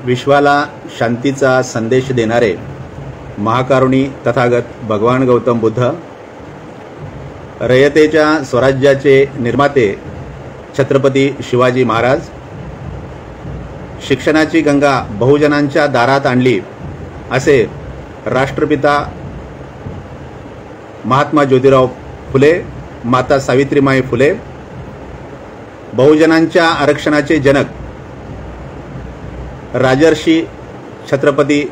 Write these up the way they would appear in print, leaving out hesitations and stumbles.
विश्वाला शांतीचा संदेश देणारे महाकारुणी तथागत भगवान गौतम बुद्ध, रयतेच्या स्वराज्याचे निर्माते छत्रपती शिवाजी महाराज, शिक्षणाची गंगा बहुजनांच्या दारात आणली असे राष्ट्रपिता महात्मा ज्योतिराव फुले, माता सावित्रीमाई फुले, बहुजनांच्या आरक्षणाचे जनक राजर्षी छत्रपती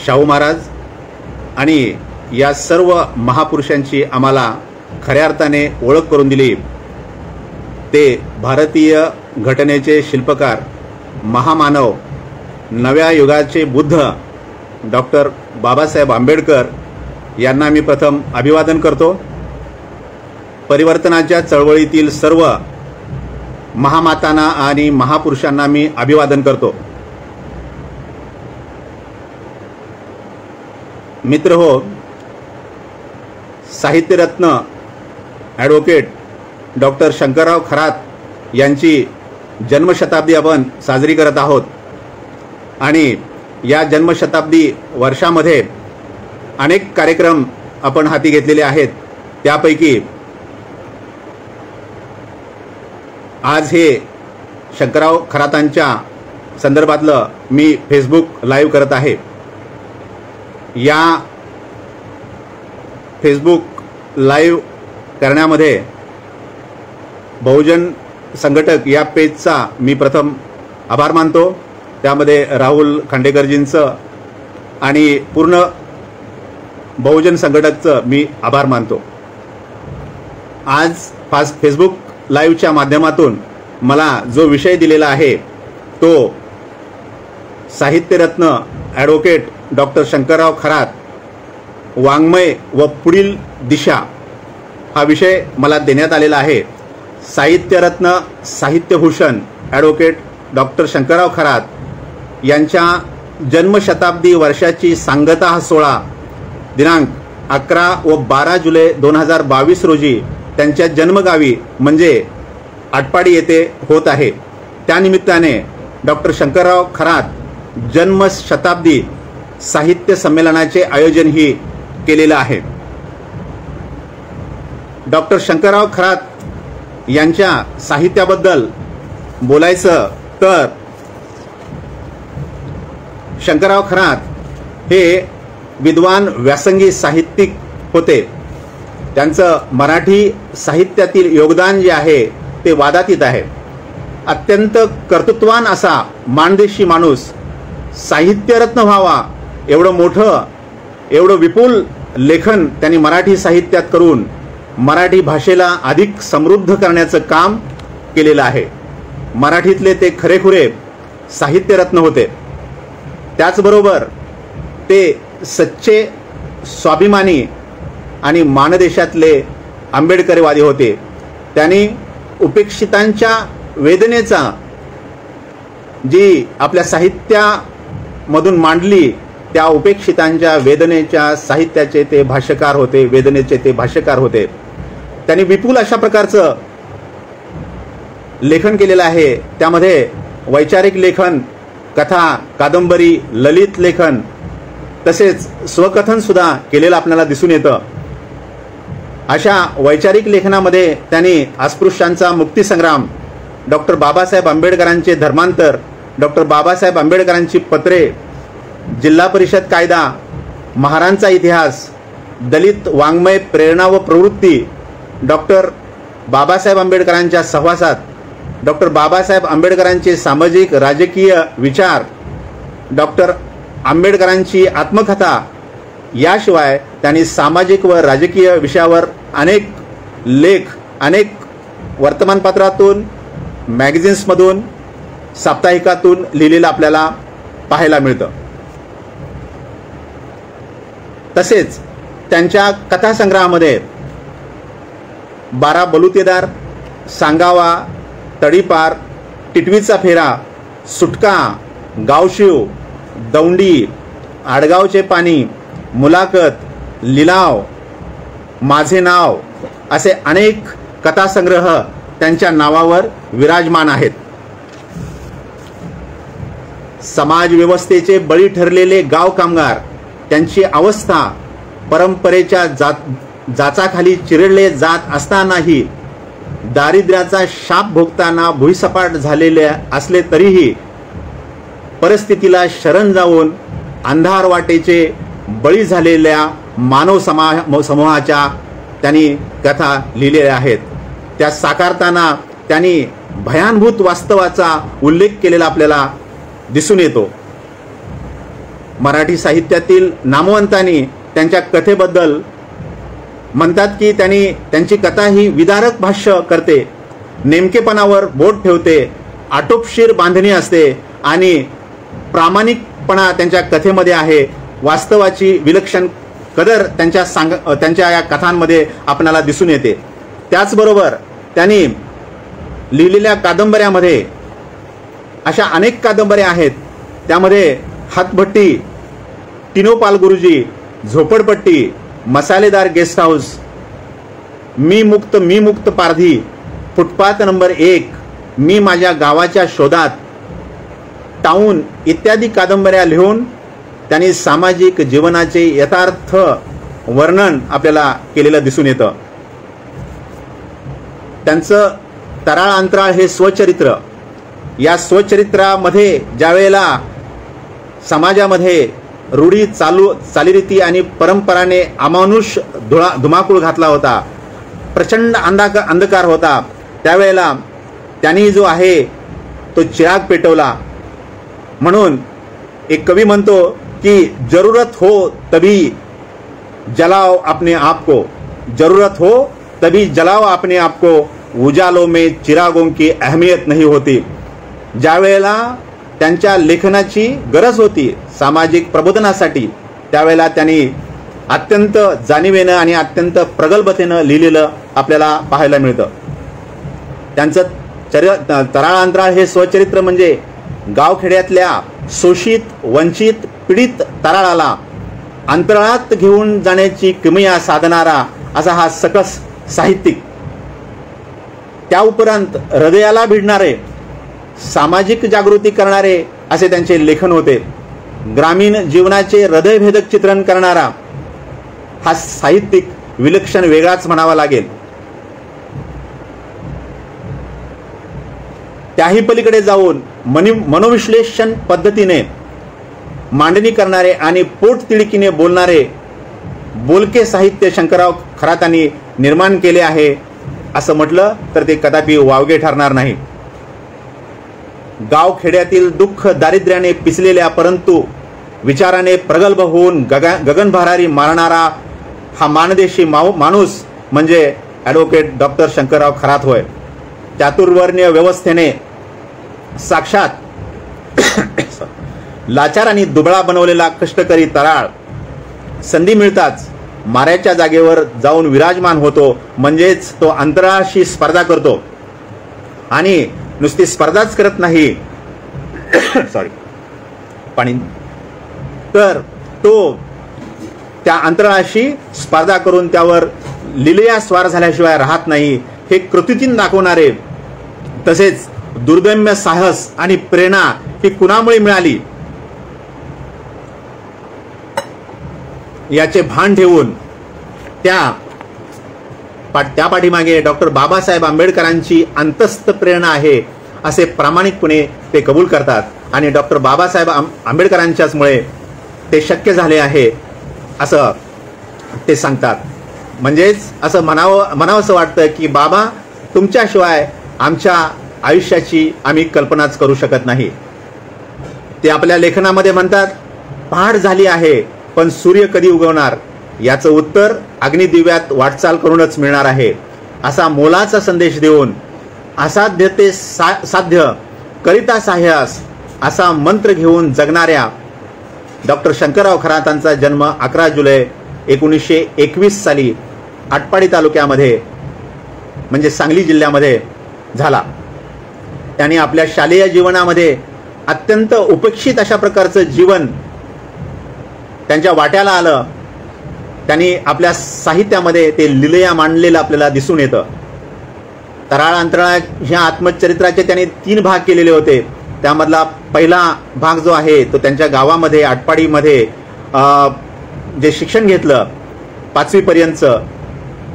शाहू महाराज आणि या सर्व महापुरुषांची आम्हाला खऱ्या अर्थाने ओळख करून दिली ते भारतीय घटनेचे शिल्पकार, महामानव, नव्या युगाचे बुद्ध डॉक्टर बाबासाहेब आंबेडकर यांना मी प्रथम अभिवादन करतो। परिवर्तनाच्या चळवळीतील सर्व महामातांना आणि महापुरुषांना मी अभिवादन करतो। मित्र हो, साहित्यरत्न ॲडव्होकेट डॉक्टर शंकरराव खरात यांची जन्मशताब्दी आपण साजरी करत आहोत आणि या जन्मशताब्दी वर्षामध्ये अनेक कार्यक्रम आपण हाती घेतलेले आहेत। त्यापैकी आज हे शंकरराव खरातांच्या संदर्भातलं मी फेसबुक लाईव्ह करत आहे। या फेसबुक लाईव्ह करण्यामध्ये बहुजन संघटक या पेजचा मी प्रथम आभार मानतो। त्यामध्ये राहुल खांडेकरजींचं आणि पूर्ण बहुजन संघटकचं मी आभार मानतो। आज फेसबुक लाईव्हच्या माध्यमातून मला जो विषय दिलेला आहे तो साहित्यरत्न ॲडव्होकेट डॉक्टर शंकरराव खरात, वाङ्मय व पुढील दिशा हा विषय मला देण्यात आलेला आहे। साहित्यरत्न साहित्यभूषण ॲडव्होकेट डॉक्टर शंकरराव खरात यांच्या जन्मशताब्दी वर्षाची सांगता हा सोहळा दिनांक 11 व 12 जुलै 2022 रोजी त्यांच्या जन्मगावी म्हणजे आटपाडी येथे होत आहे। त्यानिमित्ताने डॉक्टर शंकरराव खरात जन्मशताब्दी साहित्य संमेलनाचे आयोजन ही केलेलं आहे। डॉक्टर शंकरराव खरात यांच्या साहित्याबद्दल बोलायचं तर शंकरराव खरात हे विद्वान व्यासंगी साहित्यिक होते। त्यांचं मराठी साहित्यातील योगदान जे आहे ते वादातीत आहे। अत्यंत कर्तृत्वान असा माणदेशी माणूस साहित्यरत्न व्हावा एवढं मोठं, एवढं विपुल लेखन त्यांनी मराठी साहित्यात करून मराठी भाषेला अधिक समृद्ध करण्याचं काम केलेलं आहे। मराठीतले ते खरेखुरे साहित्यरत्न होते। त्याचबरोबर ते सच्चे स्वाभिमानी आणि मानदेशातले आंबेडकरवादी होते। त्यांनी उपेक्षितांच्या वेदनेचा जी आपल्या साहित्यामधून मांडली, त्या उपेक्षितांच्या वेदनेच्या साहित्याचे ते भाष्यकार होते, वेदनेचे ते भाष्यकार होते। त्यांनी विपुल अशा प्रकारचं लेखन केलेलं आहे। त्यामध्ये वैचारिक लेखन, कथा, कादंबरी, ललित लेखन तसेच स्वकथन सुद्धा केलेलं आपल्याला दिसून येतं। अशा वैचारिक लेखनामध्ये त्यांनी अस्पृश्यांचा मुक्तीसंग्राम, डॉक्टर बाबासाहेब आंबेडकरांचे धर्मांतर, डॉक्टर बाबासाहेब आंबेडकरांची पत्रे, जिल्हा परिषद कायदा, महारांचा इतिहास, दलित वाङ्मय प्रेरणा व प्रवृत्ती, डॉक्टर बाबासाहेब आंबेडकरांच्या सहवासात, डॉक्टर बाबासाहेब आंबेडकरांचे सामाजिक राजकीय विचार, डॉक्टर आंबेडकरांची आत्मकथा, याशिवाय त्यांनी सामाजिक व राजकीय विषयावर अनेक लेख अनेक वर्तमानपत्रातून, मॅगझिन्समधून, साप्ताहिकातून लिहिलेलं आपल्याला पाहायला मिळतं। तसेच त्यांच्या कथासंग्रहामध्ये 12 बलुतेदार, सांगावा, तडीपार, टिटवीचा फेरा, सुटका, गावशिव, दौंडी, आडगावचे पाणी, मुलाखत, लिलाव, माझे नाव असे अनेक कथासंग्रह त्यांच्या नावावर विराजमान आहेत। समाज व्यवस्थेचे बळी ठरलेले गाव कामगार, त्यांची अवस्था परंपरेच्या जाचाखाली चिरडले जात असतानाही, दारिद्र्याचा शाप भोगताना भुईसपाट झालेले असले तरीही परिस्थितीला शरण जाऊन अंधार वाटेचे बळी झालेल्या मानव समूहाच्या त्यांनी कथा लिहिलेल्या आहेत. त्या साकारताना त्यांनी भयानभूत वास्तवाचा उल्लेख केलेला आपल्याला दिसून येतो. मराठी साहित्यातील नामवंतांनी त्यांच्या कथेबद्दल म्हणतात की त्यांची कथा ही विदारक भाष्य करते, नेमकेपणावर बोट ठेवते, आटोपशीर बांधणी असते आणि प्रामाणिकपणा त्यांच्या कथेमध्ये आहे. वास्तवाची विलक्षण कदर त्यांच्या या कथांमध्ये आपल्याला दिसून येते. त्याचबरोबर त्यांनी लिहिलेल्या कादंबऱ्यामध्ये अशा अनेक कादंबऱ्या आहेत. त्यामध्ये हातभट्टी, टिनोपाल गुरुजी, झोपडपट्टी, मसालेदार गेस्ट हाऊस, मी मुक्त पारधी, फुटपाथ नंबर 1, मी माझ्या गावाच्या शोधात, टाऊन इत्यादी कादंबऱ्या लिहून त्यांनी सामाजिक जीवनाचे यथार्थ वर्णन आपल्याला केलेलं दिसून येतं. त्यांचं तराळ अंतराळ हे स्वचरित्र, या स्वचरित्रामध्ये ज्यावेळेला समाजामध्ये रूढी चालीरीती आणि परंपराने अमानुष धुमाकूळ घातला होता, प्रचंड अंधकार होता, त्यावेळेला त्यांनी जो आहे तो चिराग पेटवला. म्हणून एक कवी म्हणतो की जरूरत हो तभी जलाओ अपने आप को, जरूरत हो तभी जलाओ अपने आप को, उजालों में चिरागों की अहमियत नहीं होती. ज्यावेळेला त्यांच्या लेखनाची गरज होती सामाजिक प्रबोधनासाठी, त्यावेळेला त्यांनी अत्यंत जाणीवेनं आणि अत्यंत प्रगल्भतेनं लिहिलेलं आपल्याला पाहायला मिळतं. त्यांचं तराळ अंतराळ हे स्वचरित्र म्हणजे गावखेड्यातल्या शोषित, वंचित, पीडित तराळाला अंतराळात घेऊन जाण्याची किमया साधणारा असा हा सकस साहित्यिक. त्या उपरांत हृदयाला भिडणारे, सामाजिक जागृती करणारे असे त्यांचे लेखन होते. ग्रामीण जीवनाचे हृदयभेदक चित्रण करणारा हा साहित्यिक विलक्षण वेगळाच म्हणावा लागेल. त्याही पलीकडे जाऊन मनोविश्लेषण पद्धतीने मांडणी करणारे आणि पोटतिडकीने बोलणारे बोलके साहित्य शंकरराव खरातांनी निर्माण केले आहे असं म्हटलं तर ते कदापि वावगे ठरणार नाही. गावखेड्यातील दुःख दारिद्र्याने पिचलेल्या परंतु विचाराने प्रगल्भ होऊन गगनभरारी मारणारा हा माणदेशी माणूस म्हणजे ॲडव्होकेट डॉक्टर शंकरराव खरात होय. चातुर्वर्ण्य व्यवस्थेने साक्षात लाचार आणि दुबळा बनवलेला कष्टकरी तराळ संधी मिळताच माऱ्याच्या जागेवर जाऊन विराजमान होतो. म्हणजेच तो अंतराळाशी स्पर्धा करतो आणि नुसती स्पर्धाच करत नाही तर तो त्या अंतराळाशी स्पर्धा करून त्यावर लिलया स्वार झाल्याशिवाय राहत नाही हे कृतीतून दाखवणारे, तसेच दुर्दम्य साहस आणि प्रेरणा ही कुणामुळे मिळाली याचे भान ठेवून त्या पाठीमागे डॉक्टर बाबासाहेब आंबेडकरांची अंतस्थ प्रेरणा आहे असे प्रामाणिकपणे ते कबूल करतात. आणि डॉक्टर बाबासाहेब आंबेडकरांच्याचमुळे ते शक्य झाले आहे असं ते सांगतात. म्हणजेच असं म्हणावंसं वाटतं की बाबा तुमच्याशिवाय आमच्या आयुष्याची आम्ही कल्पनाच करू शकत नाही. ते आपल्या लेखनामध्ये म्हणतात, पहाट झाली आहे पण सूर्य कधी उगवणार याचं उत्तर अग्निदिव्यात वाटचाल करूनच मिळणार आहे असा मोलाचा संदेश देऊन असाध्य ते साध्य करिता साहस असा मंत्र घेऊन जगणाऱ्या डॉक्टर शंकरराव खरातांचा जन्म 11 जुलै 1921 साली आटपाडी तालुक्यामध्ये म्हणजे सांगली जिल्ह्यामध्ये झाला. त्यांनी आपल्या शालेय जीवनामध्ये अत्यंत उपेक्षित अशा प्रकारचं जीवन त्यांच्या वाट्याला आलं. त्यांनी आपल्या साहित्यामध्ये ते लिलया मांडलेलं आपल्याला दिसून येतं. तराळ अंतराळ ह्या आत्मचरित्राचे त्यांनी 3 भाग केलेले होते. त्यामधला पहिला भाग जो आहे तो त्यांच्या गावामध्ये आटपाडीमध्ये जे शिक्षण घेतलं 5वी पर्यंत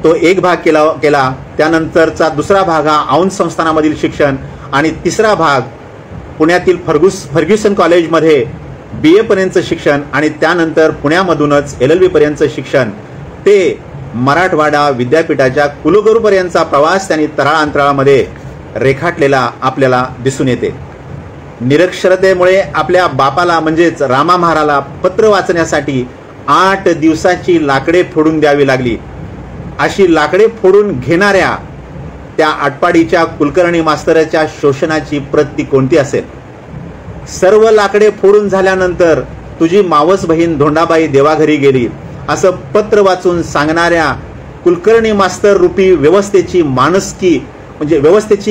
तो एक भाग केला. त्यानंतरचा दुसरा भाग हा औंध संस्थानामधील शिक्षण आणि तिसरा भाग पुण्यातील फर्ग्युसन कॉलेजमध्ये BA पर्यंतचं शिक्षण आणि त्यानंतर पुण्यामधूनच LLB पर्यंतचं शिक्षण ते मराठवाडा विद्यापीठाच्या कुलगुरूपर्यंतचा प्रवास त्यांनी तराळ अंतराळामध्ये रेखाटलेला आपल्याला दिसून येते. निरक्षरतेमुळे आपल्या बापाला म्हणजेच रामा महाराला पत्र वाचण्यासाठी 8 दिवसाची लाकडे फोडून द्यावी लागली. अशी लाकडे फोडून घेणाऱ्या त्या आटपाडीच्या कुलकर्णी मास्तराच्या शोषणाची प्रत ती कोणती असेल? सर्व लाकडे फोडून झाल्यानंतर तुझी मावस बहीण धोंडाबाई देवाघरी गेली असं पत्र वाचून सांगणाऱ्या कुलकर्णी मास्तर रूपी व्यवस्थेची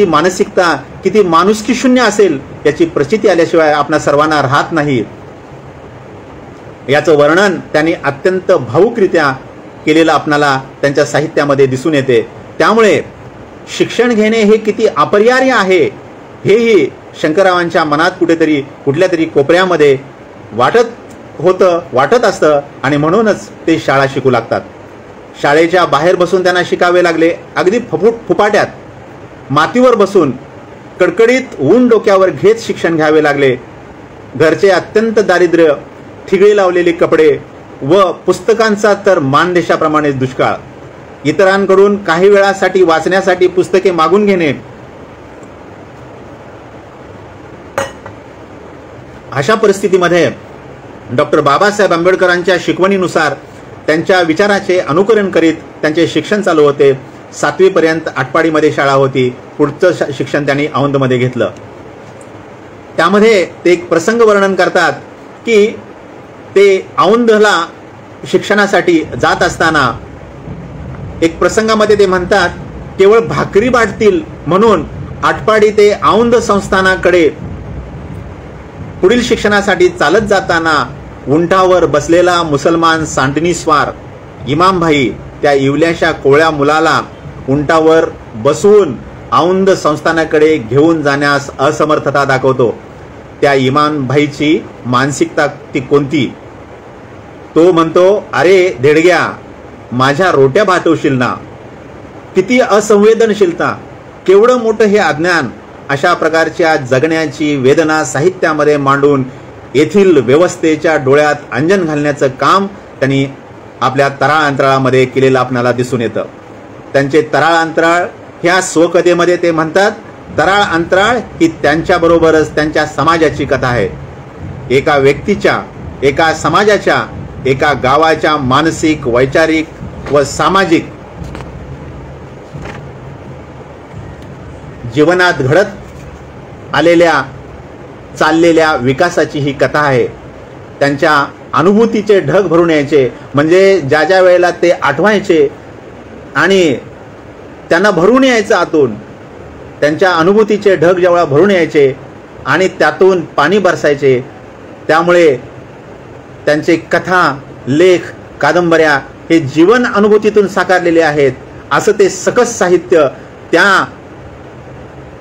मानसिकता किती माणुसकी शून्य असेल याची प्रचिती आल्याशिवाय आपणा सर्वांना राहत नाही. याचं वर्णन त्यांनी अत्यंत भावुकरित्या केलेलं आपणाला त्यांच्या साहित्यामध्ये दिसून येते. त्यामुळे शिक्षण घेणे हे किती अपरिहार्य आहे हेही शंकररावांच्या मनात कुठल्या तरी कोपऱ्यामध्ये वाटत असतं आणि म्हणूनच ते शाळा शिकू लागतात. शाळेच्या बाहेर बसून त्यांना शिकावे लागले. अगदी फुपाट्यात मातीवर बसून कडकडीत ऊन डोक्यावर घेत शिक्षण घ्यावे लागले. घरचे अत्यंत दारिद्र्य, ठिगळी लावलेले कपडे व पुस्तकांचा तर मानदेशाप्रमाणे दुष्काळ. इतरांकडून काही वेळासाठी वाचण्यासाठी पुस्तके मागून घेणे. अशा परिस्थितीमध्ये डॉक्टर बाबासाहेब आंबेडकरांच्या शिकवणीनुसार त्यांच्या विचाराचे अनुकरण करीत त्यांचे शिक्षण चालू होते. 7वी पर्यंत आटपाडीमध्ये शाळा होती. पुढचं शिक्षण त्यांनी औंधमध्ये घेतलं. त्यामध्ये ते एक प्रसंग वर्णन करतात की ते औंधला शिक्षणासाठी जात असताना एक प्रसंगामध्ये ते म्हणतात केवळ भाकरी वाटतील म्हणून आटपाडी ते औंध संस्थानाकडे पुढील शिक्षणासाठी चालत जाताना उंटावर बसलेला मुसलमान सांडणीस्वार इमामभाई त्या इवल्याशा कोवळ्या मुलाला उंटावर बसवून औंध संस्थानाकडे घेऊन जाण्यास असमर्थता दाखवतो. त्या इमामभाईची मानसिकता ती कोणती? तो म्हणतो, अरे धेडग्या, माझ्या रोट्या भाटवशील ना? किती असंवेदनशीलता, केवढं मोठं हे अज्ञान. अशा प्रकारच्या जगण्याची वेदना साहित्यामध्ये मांडून येथील व्यवस्थेच्या डोळ्यात अंजन घालण्याचं काम त्यांनी आपल्या तराळ अंतराळामध्ये केलेलं आपल्याला दिसून येतं. त्यांचे तराळ अंतराळ ह्या स्वकथेमध्ये ते म्हणतात, तराळ अंतराळ ही त्यांच्याबरोबरच त्यांच्या समाजाची कथा आहे. एका व्यक्तीच्या, एका समाजाच्या, एका गावाच्या मानसिक, वैचारिक व सामाजिक जीवनात घडत आलेल्या चाललेल्या विकासाची ही कथा आहे. त्यांच्या अनुभूतीचे ढग भरून यायचे, म्हणजे ज्या ज्या वेळेला ते आठवायचे आणि त्यांना भरून यायचं आतून, त्यांच्या अनुभूतीचे ढग जेव्हा भरून यायचे आणि त्यातून पाणी बरसायचे, त्यामुळे त्यांचे कथा, लेख, कादंबऱ्या हे जीवन अनुभूतीतून साकारलेले आहेत. असं ते सकस साहित्य त्या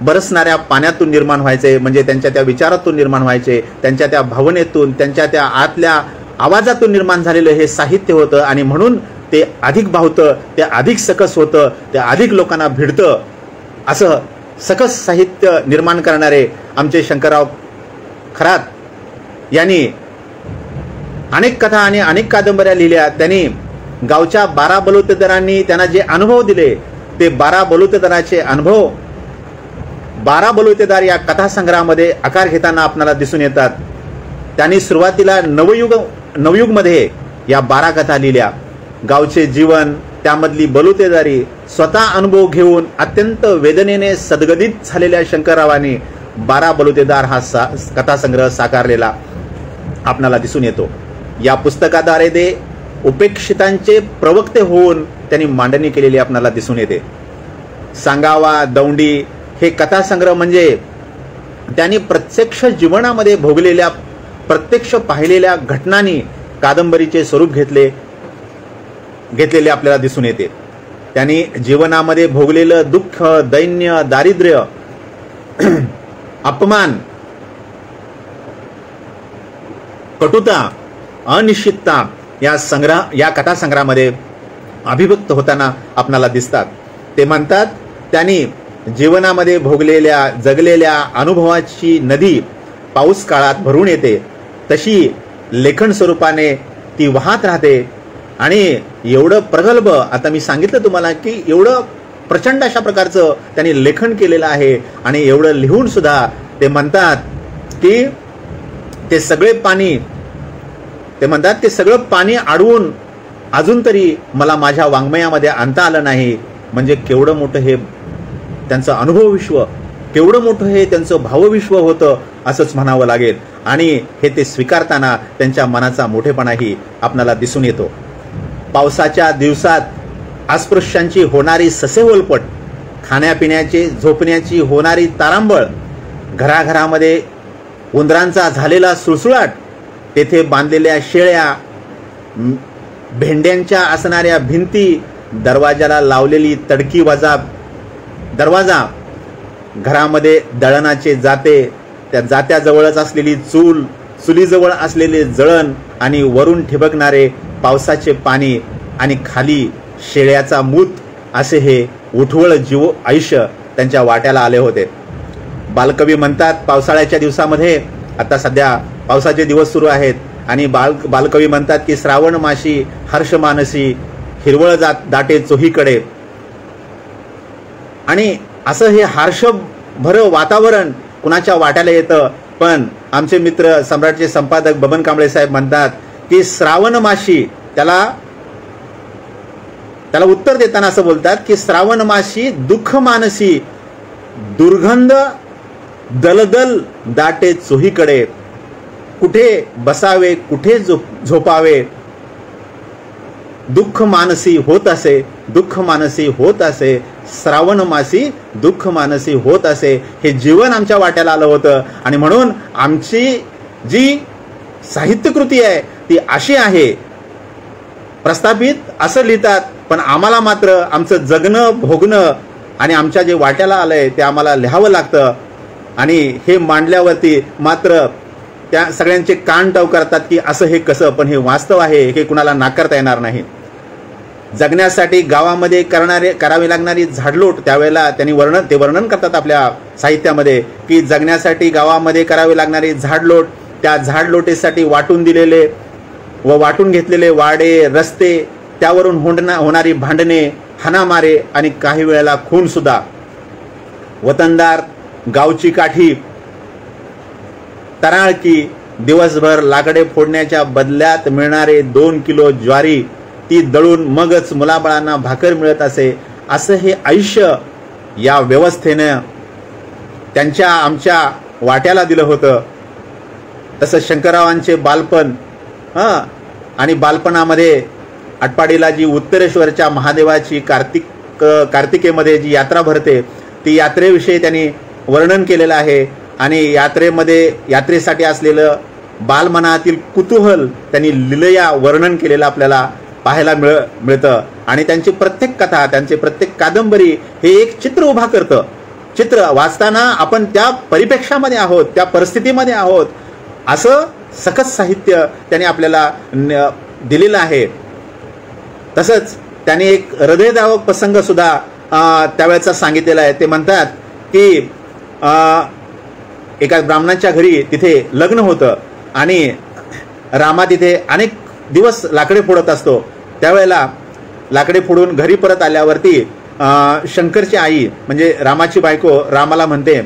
बरसणाऱ्या पाण्यातून निर्माण व्हायचे, म्हणजे त्यांच्या त्या विचारातून निर्माण व्हायचे, त्यांच्या त्या भावनेतून, त्यांच्या त्या आतल्या आवाजातून निर्माण झालेलं हे साहित्य होतं. आणि म्हणून ते अधिक भावतं, ते अधिक सकस होतं, ते अधिक लोकांना भिडतं. असं सकस साहित्य निर्माण करणारे आमचे शंकरराव खरात यांनी अनेक कथा आणि अनेक कादंबऱ्या लिहिल्या. त्यांनी गावच्या 12 बलुतेदारांनी त्यांना जे अनुभव दिले, ते 12 बलुतेदाराचे अनुभव 12 बलुतेदार या कथासंग्रहामध्ये आकार घेताना आपल्याला दिसून येतात. त्यांनी सुरुवातीला नवयुगमध्ये या 12 कथा लिहिल्या. गावचे जीवन, त्यामधली बलुतेदारी, स्वतः अनुभव घेऊन अत्यंत वेदनेने सदगदित झालेल्या शंकररावांनी 12 बलुतेदार हा कथासंग्रह साकारलेला आपल्याला दिसून येतो. या पुस्तकाद्वारे ते उपेक्षितांचे प्रवक्ते होऊन त्यांनी मांडणी केलेली आपल्याला दिसून येते. सांगावा दौंडी हे कथासंग्रह म्हणजे त्यांनी प्रत्यक्ष जीवनामध्ये भोगलेल्या, प्रत्यक्ष पाहिलेल्या घटनांनी कादंबरीचे स्वरूप घेतलेले आपल्याला दिसून येते. त्यांनी जीवनामध्ये भोगलेलं दुःख, दैन्य, दारिद्र्य, अपमान कटुता, अनिश्चितता या कथासंग्रहामध्ये अभिव्यक्त होताना आपणाला दिसतात. ते म्हणतात, त्यांनी जीवनामध्ये भोगलेल्या जगलेल्या अनुभवाची नदी पाऊस काळात भरून येते, तशी लेखन स्वरूपाने ती वाहत राहते. आणि एवढं प्रगल्भ, आता मी सांगितलं तुम्हाला की एवढं प्रचंड अशा प्रकारचं त्यांनी लेखन केलेलं आहे. आणि एवढं लिहून सुद्धा ते म्हणतात की ते म्हणतात ते सगळं पाणी अडवून अजून तरी मला माझ्या वाङ्मयामध्ये आणता आलं नाही. म्हणजे केवढं मोठं हे त्यांचं अनुभव विश्व, केवढं मोठं हे त्यांचं भावविश्व होतं असंच म्हणावं लागेल. आणि हे ते स्वीकारताना त्यांच्या मनाचा मोठेपणाही आपल्याला दिसून येतो. पावसाच्या दिवसात अस्पृश्यांची होणारी ससेहोलपट, खाण्यापिण्याची झोपण्याची होणारी तारांबळ, घराघरामध्ये उंदरांचा झालेला सुळसुळाट, तेथे बांधलेल्या शेळ्या, भेंड्यांच्या असणाऱ्या भिंती, दरवाजाला लावलेली तडकी वजा दरवाजा, घरामध्ये दळणाचे जाते, त्या जात्याजवळच असलेली चूल, चुलीजवळ असलेले जळण आणि वरून ठिबकणारे पावसाचे पाणी आणि खाली शेळ्याचा मूत, असे हे उठवळ जीव आयुष्य त्यांच्या वाट्याला आले होते. बालकवी म्हणतात, पावसाळ्याच्या दिवसामध्ये, आता सध्या पावसाचे दिवस सुरू आहेत, आणि बालकवी म्हणतात की श्रावण माशी हर्ष मानसी, हिरवळ दाटे चोहीकडे. आणि असं हे हर्षभर वातावरण कुणाच्या वाट्याला येतं. पण आमचे मित्र सम्राटचे संपादक बबन कांबळे साहेब म्हणतात की श्रावण माशी, त्याला उत्तर देताना असं बोलतात की श्रावण माशी दुःख मानसी, दुर्गंध दलदल दाटे चोहीकडे, कुठे बसावे कुठे झोपावे, दुःख मानसी होत असे, दुःख मानसी होत असे, श्रावण मासी दुःख मानसी होत असे. हे जीवन आमच्या वाट्याला आलं होतं. आणि म्हणून आमची जी साहित्यकृती आहे ती अशी आहे, प्रस्थापित असं लिहितात, पण आम्हाला मात्र आमचं जगणं भोगणं आणि आमच्या जे वाट्याला आलंय ते आम्हाला लिहावं लागतं. आणि हे मांडल्यावरती मात्र त्या सगळ्यांचे कान टव करतात की असं हे कसं, पण हे वास्तव आहे, हे कुणाला नाकारता येणार नाही. जगण्यासाठी गावामध्ये करावी लागणारी झाडलोट, त्यावेळेला त्यांनी वर्णन करतात आपल्या साहित्यामध्ये की जगण्यासाठी गावामध्ये करावी लागणारी झाडलोट, त्या झाडलोटेसाठी वाटून दिलेले व वाटून घेतलेले वाडे, रस्ते, त्यावरून होणारी भांडणे, हाणामारे आणि काही वेळेला खून सुद्धा. वतनदार, गावची काठी, तराळकी, दिवसभर लाकडे फोडण्याच्या बदल्यात मिळणारे 2 किलो ज्वारी, ती दळून मगच मुलाबाळांना भाकर मिळत असे. असं हे आयुष्य या व्यवस्थेनं आमच्या वाट्याला दिलं होतं. तसं शंकररावांचे बालपण, आणि बालपणामध्ये आटपाडीला जी उत्तरेश्वरच्या महादेवाची कार्तिकेमध्ये जी यात्रा भरते, ती यात्रेविषयी त्यांनी वर्णन केलेलं आहे. आणि यात्रेसाठी असलेलं बालमनातील कुतूहल त्यांनी लिलया वर्णन केलेलं आपल्याला पाहायला मिळतं. आणि त्यांची प्रत्येक कथा, त्यांची प्रत्येक कादंबरी हे एक चित्र उभा करतं. चित्र वाचताना आपण त्या परिप्रेक्षामध्ये आहोत, त्या परिस्थितीमध्ये आहोत, असं सकस साहित्य त्यांनी आपल्याला दिलेलं आहे. तसंच त्यांनी एक हृदयद्रावक प्रसंग सुद्धा त्यावेळेचा सांगितलेला आहे. ते म्हणतात की एका ब्राह्मणाच्या घरी तिथे लग्न होतं आणि रामा तिथे अनेक दिवस लाकडे फोडत असतो. त्यावेळेला लाकडे फोडून घरी परत आल्यावरती शंकरची आई म्हणजे रामाची बायको रामाला म्हणते,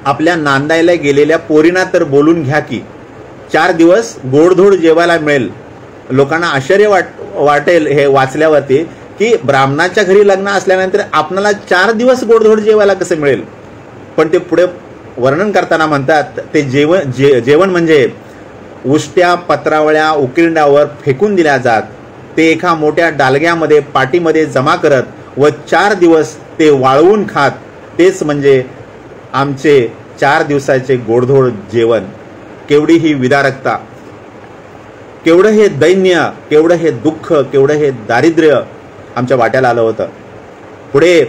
आपल्या नांदायला गेलेल्या पोरींना तर बोलून घ्या की 4 दिवस गोडधोड जेवायला मिळेल. लोकांना आश्चर्य वाटेल हे वाचल्यावरती की ब्राह्मणाच्या घरी लग्न असल्यानंतर आपणाला 4 दिवस गोडधोड जेवायला कसं मिळेल. पण ते पुढे वर्णन करताना म्हणतात ते जेवण म्हणजे उष्ट्या पत्रावळ्या उकिरड्यावर फेकून दिल्या जात, ते एका मोठ्या डालग्यामध्ये पाटीमध्ये जमा करत व 4 दिवस ते वाळवून खात, तेच म्हणजे आमचे 4 दिवसाचे गोडधोड जेवण. केवढी ही विदारकता, केवढं हे दैन्य, केवढं हे दुःख, केवढं हे दारिद्र्य आमच्या वाट्याला आलं होतं. पुढे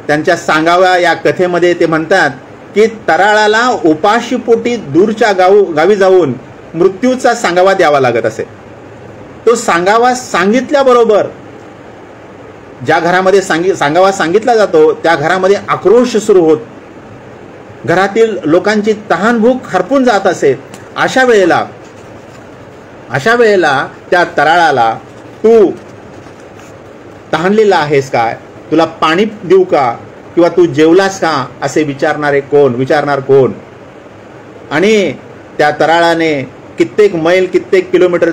त्यांच्या सांगाव्या या कथेमध्ये ते म्हणतात की तराळाला उपाशीपोटी दूरच्या गावी जाऊन मृत्यूचा सांगावा द्यावा लागत असे. तो सांगावा सांगितल्याबरोबर ज्या घरामध्ये सांगावा सांगितला जातो त्या घरामध्ये आक्रोश सुरू होत, घरातील लोकांची तहानभूक हरपून जात असे. अशा वेळेला त्या तराळाला तू तहानलेला आहेस काय, तुला पाणी देऊ का, किंवा तू जेवलास का असे विचारणार कोण. आणि त्या तराळाने कित्येक मैल कित्येक किलोमीटर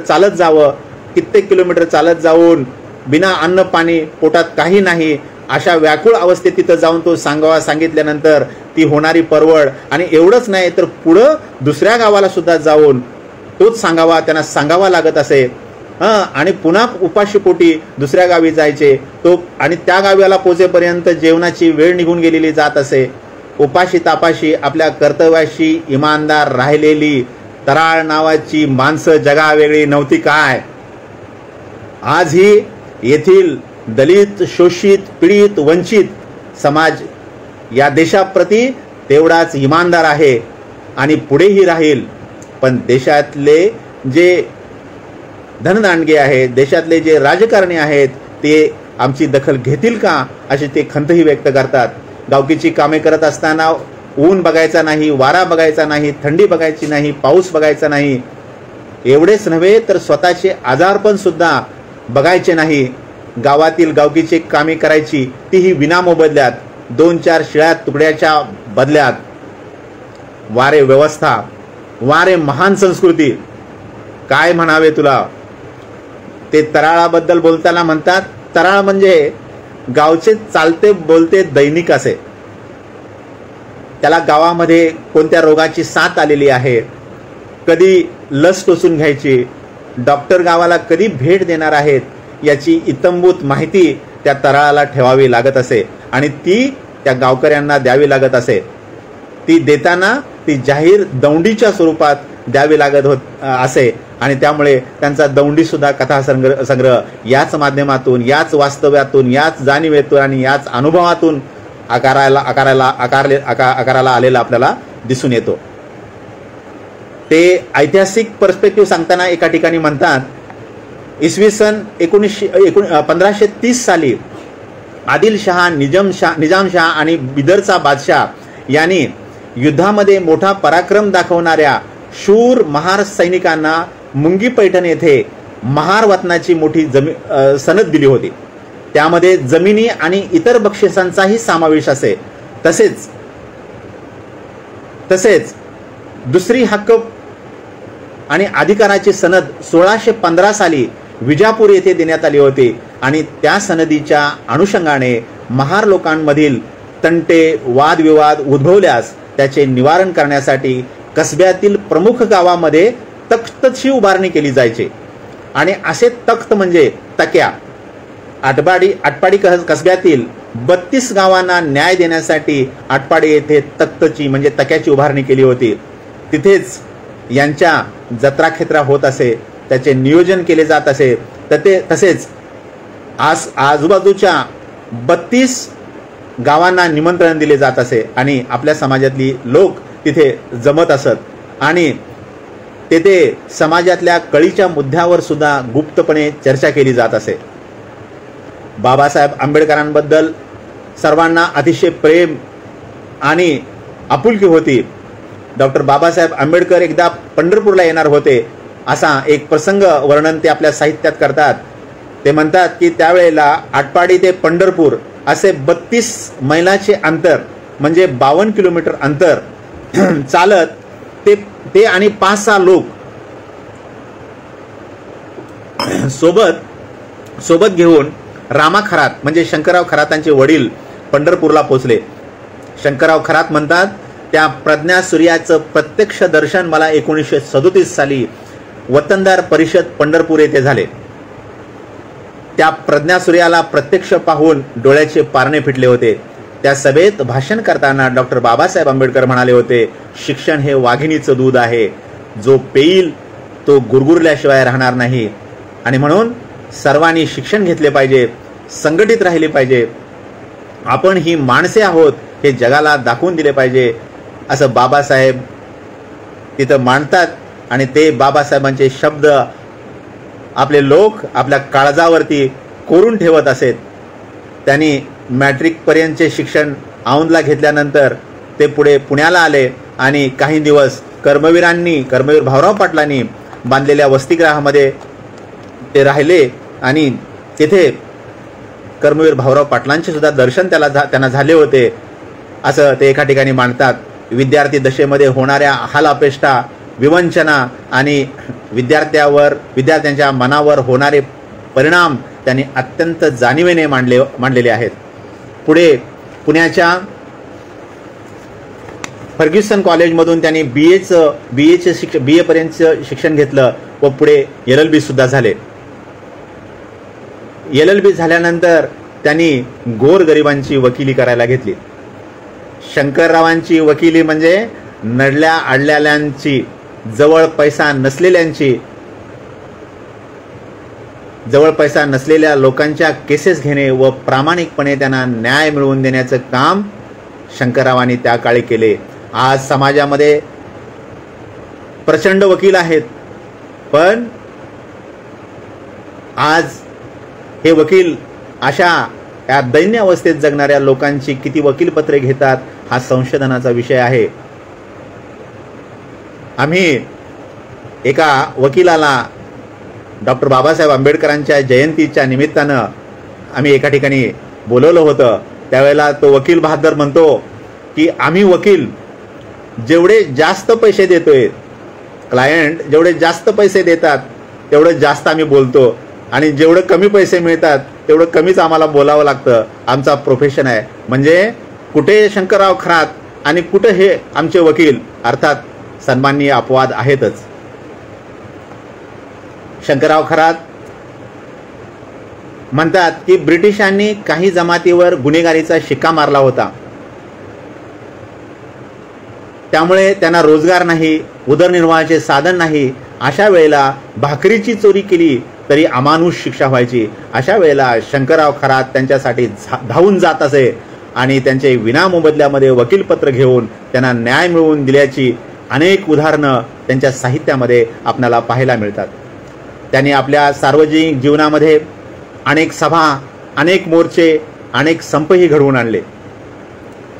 चालत जाऊन बिना अन्न पाणी, पोटात काही नाही, अशा व्याकुळ अवस्थेत तिथं जाऊन तो सांगावा सांगितल्यानंतर ती होणारी परवड. आणि एवढंच नाही तर पुढं दुसऱ्या गावाला सुद्धा जाऊन तोच सांगावा त्यांना सांगावा लागत असे. आणि पुन्हा उपाशीपोटी दुसऱ्या गावी जायचे. आणि त्या गावाला पोचेपर्यंत जेवणाची वेळ निघून गेलेली जात असे. उपाशी तापाशी आपल्या कर्तव्याशी इमानदार राहिलेली तराळ नावाची माणसं जगावेगळी नव्हती काय. आजही येथील दलित, शोषित, पीडित, वंचित समाज या देशाप्रती तेवढाच इमानदार आहे आणि पुढेही राहील. पण देशातले जे धनदांडगे आहेत, देशातले जे राजकारणी आहेत ते आमची दखल घेतील का अशी ते खंतही व्यक्त करतात. गावकीची कामे करत असताना ऊन बघायचा नाही, वारा बघायचा नाही, थंडी बघायची नाही, पाऊस बघायचा नाही. एवढेच नव्हे तर स्वतःचे आजारपण सुद्धा बघायचे नाही. गावातील गावकीची कामे करायची तीही विनामोबदल्यात, 2-4 शिळ्या तुकड्याच्या बदल्यात. वारे व्यवस्था, वारे महान संस्कृती, काय म्हणावे तुला. ते तराळाबद्दल बोलताना म्हणतात, तराळ म्हणजे गावचे चालते बोलते दैनिक असे. त्याला गावामध्ये कोणत्या रोगाची साथ आलेली आहे, कधी लस टोचून घ्यायची, डॉक्टर गावाला कधी भेट देणार आहेत याची इत्थंभूत माहिती त्या तराळाला ठेवावी लागत असे. आणि ती त्या गावकऱ्यांना द्यावी लागत असे. ती देताना ती जाहीर दौंडीच्या स्वरूपात द्यावी लागत असे. आणि त्यामुळे त्यांचा दौंडी सुद्धा कथा संग्रह याच माध्यमातून, याच वास्तव्यातून, याच जाणीवेतून आणि याच अनुभवातून आकाराला आलेला आपल्याला दिसून येतो. ते ऐतिहासिक पर्स्पेक्टिव्ह सांगताना एका ठिकाणी म्हणतात, इसवी सन 1530 साली आदिलशहा, निजामशहा आणि बिदरचा बादशाह यांनी युद्धामध्ये मोठा पराक्रम दाखवणाऱ्या शूर महार सैनिकांना मुंगी पैठण येथे महार वतनाची मोठी सनद दिली होती. त्यामध्ये जमिनी आणि इतर बक्षिसांचाही समावेश असे. तसेच दुसरी हक्क आणि अधिकाराची सनद 1615 साली विजापूर येथे देण्यात आली होती. आणि त्या सनदीच्या अनुषंगाने महार लोकांमधील तंटे, वादविवाद उद्भवल्यास त्याचे निवारण करण्यासाठी कसब्यातील प्रमुख गावामध्ये तख्तची उभारणी केली जायची. आणि असे तख्त म्हणजे तक्या. आटपाडी कसब्यातील 32 गावांना न्याय देण्यासाठी आटपाडी येथे तख्तची म्हणजे तक्याची उभारणी केली होती. तिथेच यांच्या जत्राखेत्रा होत असे, त्याचे नियोजन केले जात असे. तसेच आजूबाजूच्या 32 गावांना निमंत्रण दिले जात असे आणि आपल्या समाजातली लोक तिथे जमत असत. आणि तेथे समाजातल्या कळीच्या मुद्द्यावर सुद्धा गुप्तपणे चर्चा केली जात असे. बाबासाहेब आंबेडकरांबद्दल सर्वांना अतिशय प्रेम आणि आपुलकी होती. डॉक्टर बाबासाहेब आंबेडकर एकदा पंढरपूरला येणार होते असा एक प्रसंग वर्णन ते आपल्या साहित्यात करतात. ते म्हणतात की त्यावेळेला आटपाडी ते पंढरपूर असे 32 मैलाचे अंतर म्हणजे 52 किलोमीटर अंतर चालत ते आणि 5-6 लोक सोबत घेऊन रामा खरात म्हणजे शंकरराव खरातांचे वडील पंढरपूरला पोचले. शंकरराव खरात म्हणतात, त्या प्रज्ञा सूर्याचं प्रत्यक्ष दर्शन मला 1937 साली वतनदार परिषद पंढरपूर येथे झाले. त्या प्रज्ञा सूर्याला प्रत्यक्ष पाहून डोळ्याचे पारणे फिटले होते. त्या सभेत भाषण करताना डॉक्टर बाबासाहेब आंबेडकर म्हणाले होते, शिक्षण हे वाघिणीचं दूध आहे, जो पेईल तो गुरगुरल्याशिवाय राहणार नाही. आणि म्हणून सर्वांनी शिक्षण घेतले पाहिजे, संघटित राहिले पाहिजे, आपण ही माणसे आहोत हे जगाला दाखवून दिले पाहिजे असं बाबासाहेब तिथं मांडतात. आणि ते बाबासाहेबांचे शब्द आपले लोक आपल्या काळजावरती कोरून ठेवत असेत. त्यांनी मॅट्रिकपर्यंतचे शिक्षण औंधला घेतल्यानंतर ते पुढे पुण्याला आले आणि काही दिवस कर्मवीर भाऊराव पाटलांनी बांधलेल्या वसतिगृहामध्ये ते राहिले आणि तिथे कर्मवीर भाऊराव पाटलांचे सुद्धा दर्शन त्यांना झाले होते असं ते एका ठिकाणी मांडतात. विद्यार्थी दशेमध्ये होणाऱ्या हालअपेष्टा, विवंचना आणि विद्यार्थ्यांच्या मनावर होणारे परिणाम त्यांनी अत्यंत जाणीवेने मांडलेले आहेत. पुढे पुण्याच्या फर्ग्युसन कॉलेजमधून त्यांनी BA पर्यंतचं शिक्षण घेतलं व पुढे LLB सुद्धा झाले. LLB झाल्यानंतर त्यांनी गोरगरिबांची वकिली करायला घेतली. शंकररावांची वकिली म्हणजे नडल्या अडल्याल्यांची, जवळ पैसा नसलेल्या लोकांच्या केसेस घेणे व प्रामाणिकपणे त्यांना न्याय मिळवून देण्याचं काम शंकररावांनी त्या काळी केले. आज समाजामध्ये प्रचंड वकील आहेत, पण आज हे वकील अशा या दैन्य अवस्थेत जगणाऱ्या लोकांची किती वकीलपत्रे घेतात हा संशोधनाचा विषय आहे. आम्ही एका वकिलाला डॉक्टर बाबासाहेब आंबेडकरांच्या जयंतीच्या निमित्तानं आम्ही एका ठिकाणी बोलवलं होतं. त्यावेळेला तो वकील बहादर म्हणतो की आम्ही वकील जेवढे जास्त पैसे देतोय, क्लायंट जेवढे जास्त पैसे देतात तेवढं जास्त आम्ही बोलतो आणि जेवढं कमी पैसे मिळतात तेवढं कमीच आम्हाला बोलावं लागतं. आमचा प्रोफेशन आहे. म्हणजे कुठे शंकरराव खरात आणि कुठे हे आमचे वकील, अर्थात सन्माननीय अपवाद आहेतच. शंकरराव खरात म्हणतात की ब्रिटिशांनी काही जमातीवर गुन्हेगारीचा शिक्का मारला होता, त्यामुळे त्यांना रोजगार नाही, उदरनिर्वाहाचे साधन नाही. अशा वेळेला भाकरीची चोरी केली तरी अमानुष शिक्षा व्हायची. अशा वेळेला शंकरराव खरात त्यांच्यासाठी धावून जात असे आणि त्यांचे विनामोबदल्यामध्ये वकीलपत्र घेऊन त्यांना न्याय मिळवून दिल्याची अनेक उदाहरणं त्यांच्या साहित्यामध्ये आपल्याला पाहायला मिळतात. त्यांनी आपल्या सार्वजनिक जीवनामध्ये अनेक सभा, अनेक मोर्चे, अनेक संपही घडवून आणले.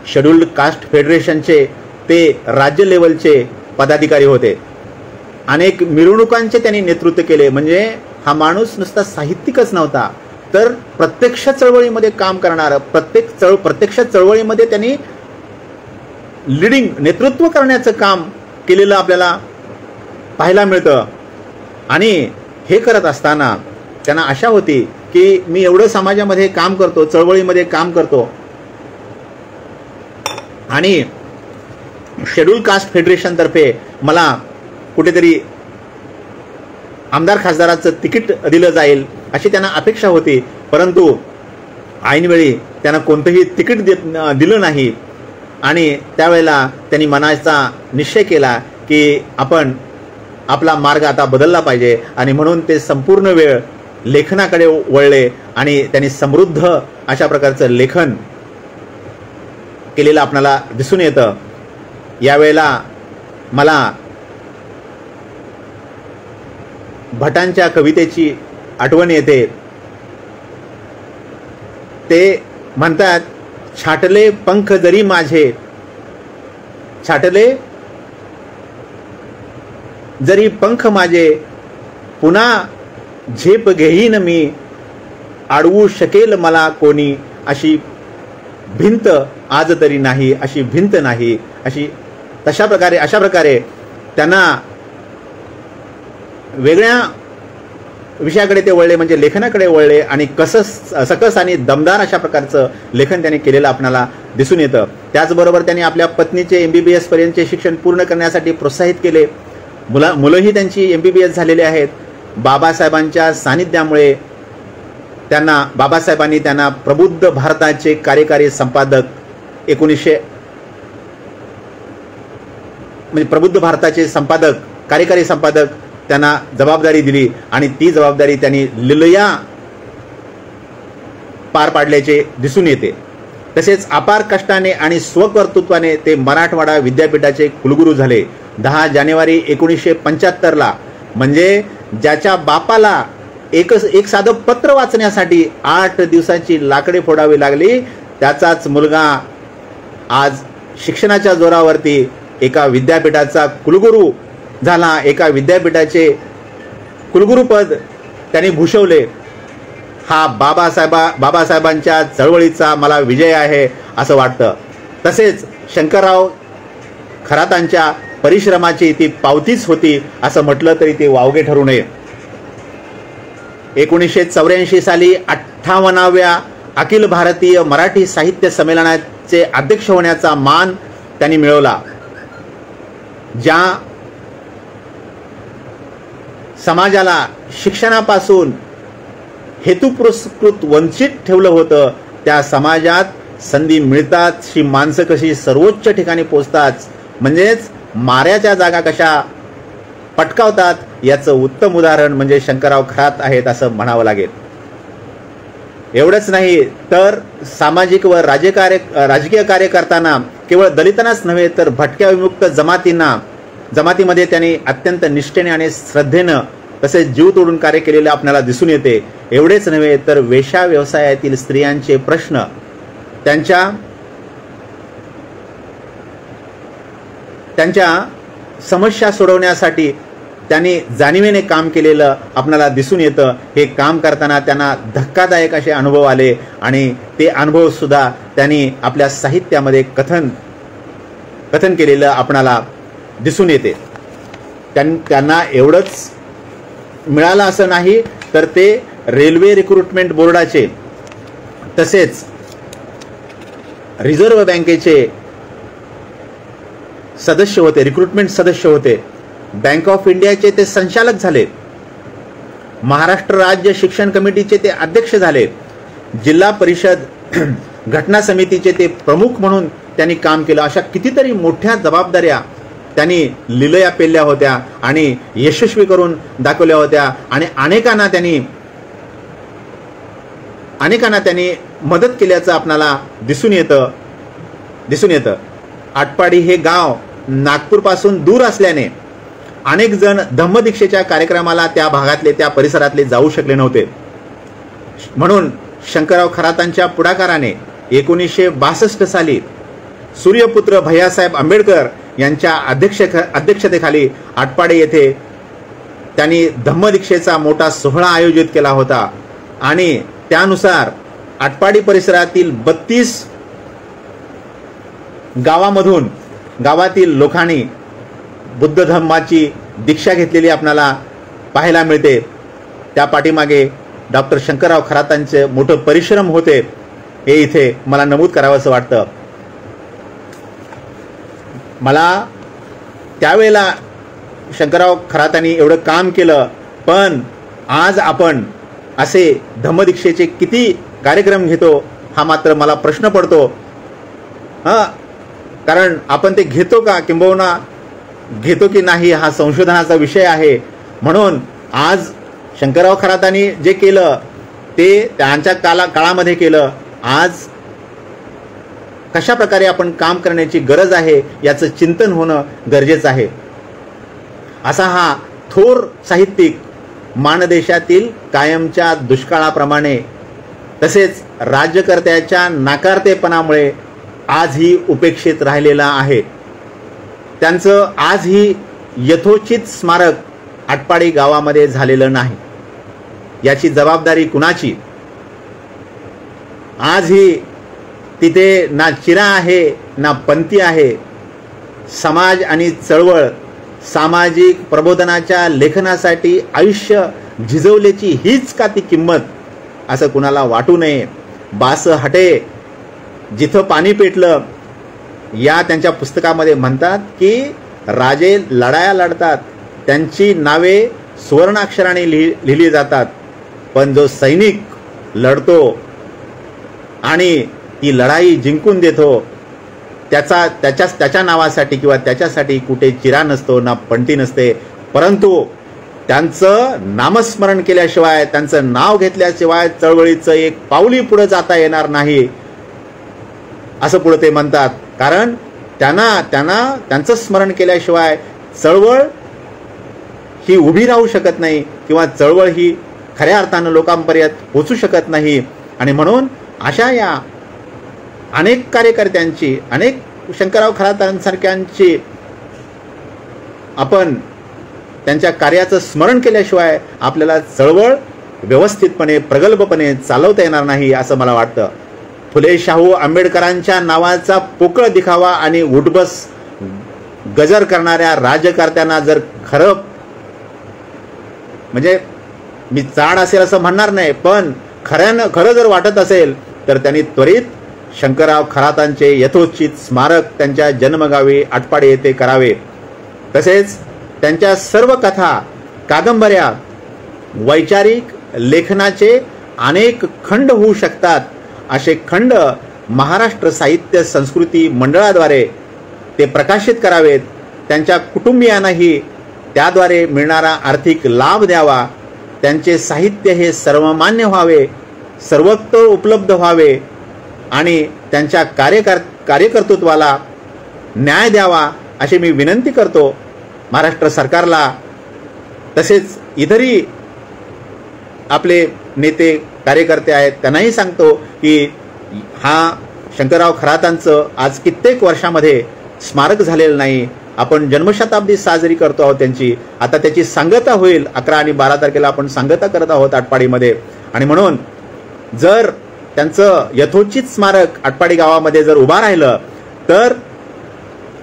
शेड्यूल्ड कास्ट फेडरेशनचे ते राज्य लेवलचे पदाधिकारी होते. अनेक मिरवणुकांचे त्यांनी नेतृत्व केले. म्हणजे हा माणूस नुसता साहित्यिकच नव्हता, तर प्रत्यक्ष चळवळीमध्ये काम करणारा, प्रत्यक्ष चळवळीमध्ये त्यांनी नेतृत्व करण्याचं काम केलेलं आपल्याला पाहायला मिळतं. आणि हे करत असताना त्यांना आशा होती की मी एवढं समाजामध्ये काम करतो, चळवळीमध्ये काम करतो आणि शेड्यूल कास्ट फेडरेशनतर्फे मला कुठेतरी आमदार खासदाराचं तिकीट दिलं जाईल अशी त्यांना अपेक्षा होती. परंतु ऐनवेळी त्यांना कोणतंही तिकीट दिलं नाही आणि त्यावेळेला त्यांनी मनाचा निश्चय केला की आपण आपला मार्ग आता बदलला पाहिजे आणि म्हणून ते संपूर्ण वेळ लेखनाकडे वळले आणि त्यांनी समृद्ध अशा प्रकारचं लेखन केलेलं आपल्याला दिसून येतं. यावेळेला मला भटांच्या कवितेची आठवण येते. ते म्हणतात, छाटले पंख जरी माझे, छाटले जरी पंख माझे, पुन्हा झेप घेईन मी, अडवू शकेल मला कोणी, अशी भिंत आज तरी नाही, अशी भिंत नाही, अशा प्रकारे त्यांना वेगळ्या विषयाकडे ते वळले, म्हणजे लेखनाकडे वळले आणि सकस आणि दमदार अशा प्रकारचं लेखन त्यांनी केलेलं आपल्याला दिसून येतं. त्याचबरोबर त्यांनी आपल्या पत्नीचे MBBS पर्यंतचे शिक्षण पूर्ण करण्यासाठी प्रोत्साहित केले. मुलंही त्यांची MBBS झालेले आहेत. बाबासाहेबांच्या सानिध्यामुळे बाबासाहेबांनी त्यांना प्रबुद्ध भारताचे कार्यकारी संपादक प्रबुद्ध भारताचे कार्यकारी संपादक त्यांना जबाबदारी दिली आणि ती जबाबदारी त्यांनी लिलया पार पाडल्याचे दिसून येते. तसेच अपार कष्टाने आणि स्वकर्तृत्वाने ते मराठवाडा विद्यापीठाचे कुलगुरू झाले. 10 जानेवारी 1975ला, म्हणजे ज्याच्या बापाला एक साधं पत्र वाचण्यासाठी 8 दिवसाची लाकडे फोडावी लागली, त्याचाच मुलगा आज शिक्षणाच्या जोरावरती एका विद्यापीठाचा कुलगुरू झाला, एका विद्यापीठाचे कुलगुरूपद त्यांनी भूषवले. हा बाबासाहेबांच्या चळवळीचा मला विजय आहे असं वाटतं. तसेच शंकरराव खरातांच्या परिश्रमाची ती पावतीच होती असं म्हटलं तरी ते वावगे ठरू नये. 1984 साली 58व्या अखिल भारतीय मराठी साहित्य संमेलनाचे अध्यक्ष होण्याचा मान त्यांनी मिळवला. ज्या समाजाला शिक्षणापासून हेतुपुरस्कृत वंचित ठेवलं होतं, त्या समाजात संधी मिळतात ही माणसं कशी सर्वोच्च ठिकाणी पोचतात, म्हणजेच माऱ्याच्या जागा कशा पटकावतात, याचं उत्तम उदाहरण म्हणजे शंकरराव खरात आहेत असं म्हणावं लागेल. एवढंच नाही तर सामाजिक व राजकीय कार्य करताना केवळ दलितांनाच नव्हे तर भटक्या विमुक्त जमातीमध्ये त्यांनी अत्यंत निष्ठेने आणि श्रद्धेनं तसेच जीव तोडून कार्य केलेलं आपल्याला दिसून येते. एवढेच नव्हे तर वेश्या व्यवसायातील स्त्रियांचे प्रश्न त्यांच्या समस्या सोडवण्यासाठी त्यांनी जाणीवेने काम केलेलं आपल्याला दिसून येतं. हे काम करताना त्यांना धक्कादायक असे अनुभव आले आणि ते अनुभव सुद्धा त्यांनी आपल्या साहित्यामध्ये कथन केलेलं आपणाला दिसून येते. त्यांना एवढंच मिळालं असं नाही तर ते रेल्वे रिक्रुटमेंट बोर्डाचे तसेच रिझर्व्ह बँकेचे सदस्य होते, रिक्रुटमेंट सदस्य होते. बँक ऑफ इंडियाचे ते संचालक झाले, महाराष्ट्र राज्य शिक्षण कमिटीचे ते अध्यक्ष झाले, जिल्हा परिषद घटना समितीचे ते प्रमुख म्हणून त्यांनी काम केलं. अशा कितीतरी मोठ्या जबाबदाऱ्या त्यांनी लिलया पेलल्या होत्या आणि यशस्वी करून दाखवल्या होत्या आणि अनेकांना त्यांनी मदत केल्याचं आपल्याला दिसून येतं. आटपाडी हे गाव नागपूरपासून दूर असल्याने अनेक जण धम्मदीक्षेच्या कार्यक्रमाला त्या भागातले त्या परिसरातले जाऊ शकले नव्हते. म्हणून शंकरराव खरातांच्या पुढाकाराने 1962 साली सूर्यपुत्र भैयासाहेब आंबेडकर यांच्या अध्यक्षतेखाली आटपाडी येथे त्यांनी धम्मदीक्षेचा मोठा सोहळा आयोजित केला होता आणि त्यानुसार आटपाडी परिसरातील 32 गावातील लोकांनी बुद्ध धम्माची दीक्षा घेतलेली आपल्याला पाहायला मिळते. त्या पाठीमागे डॉक्टर शंकरराव खरातांचे मोठे परिश्रम होते हे इथे मला नमूद करावंसं वाटतं. मला त्यावेळेला शंकरराव खरातांनी एवढं काम केलं, पण आज आपण असे धम्मदीक्षेचे किती कार्यक्रम घेतो हा मात्र मला प्रश्न पडतो. कारण आपण ते घेतो का, किंबहुना घेतो की नाही हा संशोधनाचा विषय आहे. म्हणून आज शंकरराव खरातांनी जे केलं ते त्यांच्या काळामध्ये केलं. आज कशा प्रकारे आपण काम करण्याची गरज आहे याचं चिंतन होणं गरजेचं आहे. असा हा थोर साहित्यिक मानदेशातील कायमच्या दुष्काळाप्रमाणे तसेच राज्यकर्त्याच्या नाकारतेपणामुळे आजही उपेक्षित राहिलेला आहे. त्यांचं आजही यथोचित स्मारक आटपाडी गावामध्ये झालेलं नाही. याची जबाबदारी कुणाची? आजही तिथे ना चिरा आहे ना पंथी आहे. समाज आणि चळवळ सामाजिक प्रबोधनाच्या लेखनासाठी आयुष्य झिजवल्याची हीच का ती किंमत असं कुणाला वाटू नये. बास हटे जिथं पाणी पेटलं या त्यांच्या पुस्तकामध्ये म्हणतात की राजे लढाया लढतात, त्यांची नावे सुवर्णाक्षराने लिहिली जातात, पण जो सैनिक लढतो आणि ती लढाई जिंकून देतो त्याच्या नावासाठी किंवा त्याच्यासाठी कुठे चिरा नसतो ना पंटी नसते. परंतु त्यांचं नामस्मरण केल्याशिवाय, त्यांचं नाव घेतल्याशिवाय चळवळीचं एक पाऊली पुढे जाता येणार नाही असं पुढे ते म्हणतात. कारण त्यांचं स्मरण केल्याशिवाय चळवळ ही उभी राहू शकत नाही किंवा चळवळ ही खऱ्या अर्थानं लोकांपर्यंत पोचू शकत नाही. आणि म्हणून अशा या अनेक कार्यकर्त्यांची, अनेक शंकरराव खरातांसारख्यांची आपण त्यांच्या कार्याचं स्मरण केल्याशिवाय आपल्याला चळवळ व्यवस्थितपणे, प्रगल्भपणे चालवता येणार नाही असं मला वाटतं. फुले शाहू आंबेडकरांच्या नावाचा पोकळ दिखावा आणि उठबस गजर करणाऱ्या राजकारत्यांना जर खरं, म्हणजे मी चाड असेल असं म्हणणार नाही, पण खरं जर वाटत असेल तर त्यांनी त्वरित शंकरराव खरातांचे यथोचित स्मारक त्यांच्या जन्मगावी आटपाडी येथे करावे. तसेच त्यांच्या सर्व कथा, कादंबऱ्या, वैचारिक लेखनाचे अनेक खंड होऊ शकतात असे खंड महाराष्ट्र साहित्य संस्कृती मंडळाद्वारे ते प्रकाशित करावेत. त्यांच्या कुटुंबियांनाही त्याद्वारे मिळणारा आर्थिक लाभ द्यावा. त्यांचे साहित्य हे सर्वमान्य व्हावे, सर्वत्र उपलब्ध व्हावे आणि त्यांच्या कार्यकर्तृत्वाला न्याय द्यावा अशी मी विनंती करतो महाराष्ट्र सरकारला. तसेच इतरही आपले नेते कार्यकर्ते आहेत त्यांनाही सांगतो की हा शंकरराव खरातांचं आज कित्येक वर्षामध्ये स्मारक झालेलं नाही. आपण जन्मशताब्दी साजरी करतो आहोत त्यांची. आता त्याची सांगता होईल 11 आणि 12 तारखेला आपण सांगता करत आहोत आटपाडीमध्ये. आणि म्हणून जर त्यांचं यथोचित स्मारक आटपाडी गावामध्ये जर उभा राहिलं तर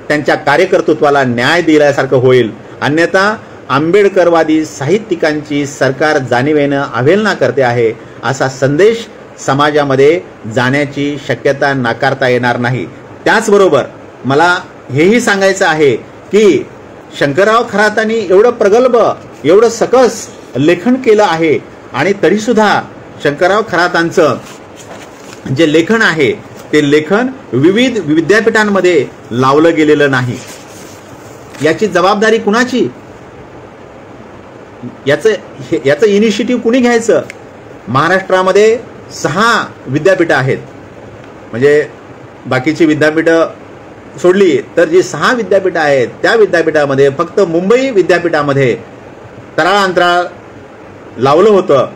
त्यांच्या कार्यकर्तृत्वाला न्याय दिल्यासारखं होईल. अन्यथा आंबेडकरवादी साहित्यिकांची सरकार जाणीवेनं अवहेलना करते आहे असा संदेश समाजामध्ये जाण्याची शक्यता नाकारता येणार नाही. त्याचबरोबर मला हेही सांगायचं आहे की शंकरराव खरातांनी एवढं प्रगल्भ, एवढं सकस लेखन केलं आहे आणि तरीसुद्धा शंकरराव खरातांचं जे लेखन आहे ते लेखन विविध विद्यापीठांमध्ये लावलं गेलेलं नाही. याची जबाबदारी कुणाची? याचं इनिशिएटिव्ह कुणी घ्यायचं? महाराष्ट्रामध्ये 6 विद्यापीठं आहेत. म्हणजे बाकीची विद्यापीठं सोडली तर जी 6 विद्यापीठं आहेत त्या विद्यापीठामध्ये फक्त मुंबई विद्यापीठामध्ये तळांतराळ लावलं होतं.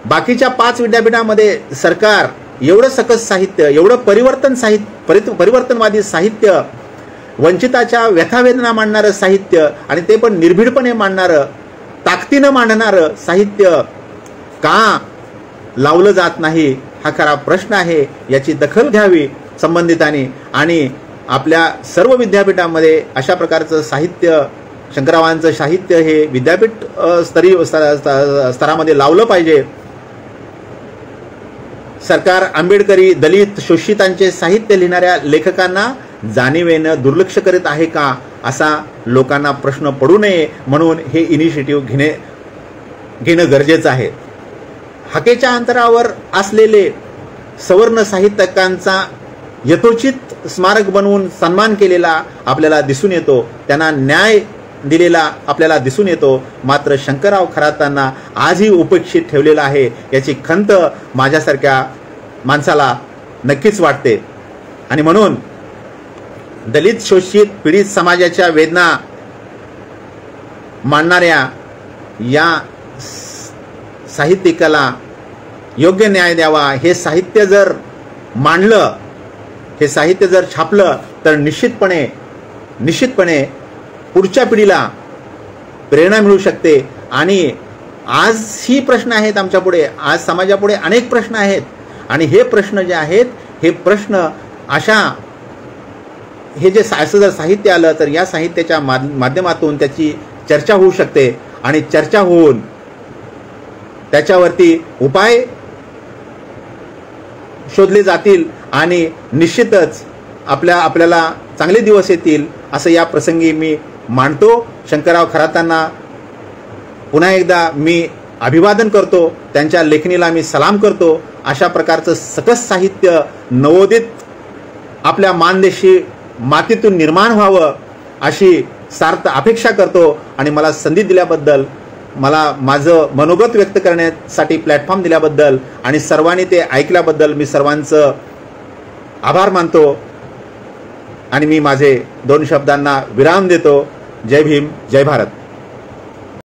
बाकीच्या 5 विद्यापीठामध्ये सरकार एवढं सकस साहित्य, एवढं परिवर्तनवादी साहित्य, वंचिताच्या व्यथावेदना मांडणारं साहित्य आणि ते पण निर्भीडपणे मांडणारं, ताकदीनं मांडणारं साहित्य का लावलं जात नाही हा खरा प्रश्न आहे. याची दखल घ्यावी संबंधितांनी आणि आपल्या सर्व विद्यापीठांमध्ये अशा प्रकारचं साहित्य, शंकररावांचं साहित्य हे विद्यापीठ स्तरामध्ये लावलं पाहिजे. सरकार आंबेडकरी, दलित, शोषितांचे साहित्य लिहिणाऱ्या लेखकांना जाणीवेनं दुर्लक्ष करीत आहे का असा लोकांना प्रश्न पडू नये म्हणून हे इनिशिएटिव्ह घेणं गरजेचं आहे. हाकेच्या अंतरावर असलेले सवर्ण साहित्यिकांचा यथोचित स्मारक बनवून सन्मान केलेला आपल्याला दिसून येतो, त्यांना न्याय दिलेला आपल्याला दिसून येतो. मात्र शंकरराव खरातांना आजही उपेक्षित ठेवलेलं आहे याची खंत माझ्यासारख्या माणसाला नक्कीच वाटते. आणि म्हणून दलित, शोषित, पीडित समाजाच्या वेदना मांडणाऱ्या या साहित्यिकाला योग्य न्याय द्यावा. हे साहित्य जर मांडलं, हे साहित्य जर छापलं तर निश्चितपणे पुढच्या पिढीला प्रेरणा मिळू शकते. आणि आजही प्रश्न आहेत आमच्यापुढे, आज समाजापुढे अनेक प्रश्न आहेत आणि हे प्रश्न जे आहेत हे प्रश्न हे जे असं जर साहित्य आलं तर या साहित्याच्या माध्यमातून त्याची चर्चा होऊ शकते आणि चर्चा होऊन त्याच्यावरती उपाय शोधले जातील आणि निश्चितच आपल्याला चांगले दिवस येतील असं या प्रसंगी मी मानतो. शंकरराव खरातांना पुन्हा एकदा मी अभिवादन करतो, त्यांच्या लेखणीला मी सलाम करतो. अशा प्रकारचं सकस साहित्य नवोदित आपल्या मानदेशी मातीतून निर्माण व्हावं अशी सार्थ अपेक्षा करतो. आणि मला संधी दिल्याबद्दल, मला माझं मनोगत व्यक्त करण्यासाठी प्लॅटफॉर्म दिल्याबद्दल आणि सर्वांनी ते ऐकल्याबद्दल मी सर्वांचं आभार मानतो. आणि मी माझे 2 शब्दांना विराम देतो. जय भीम, जय भारत.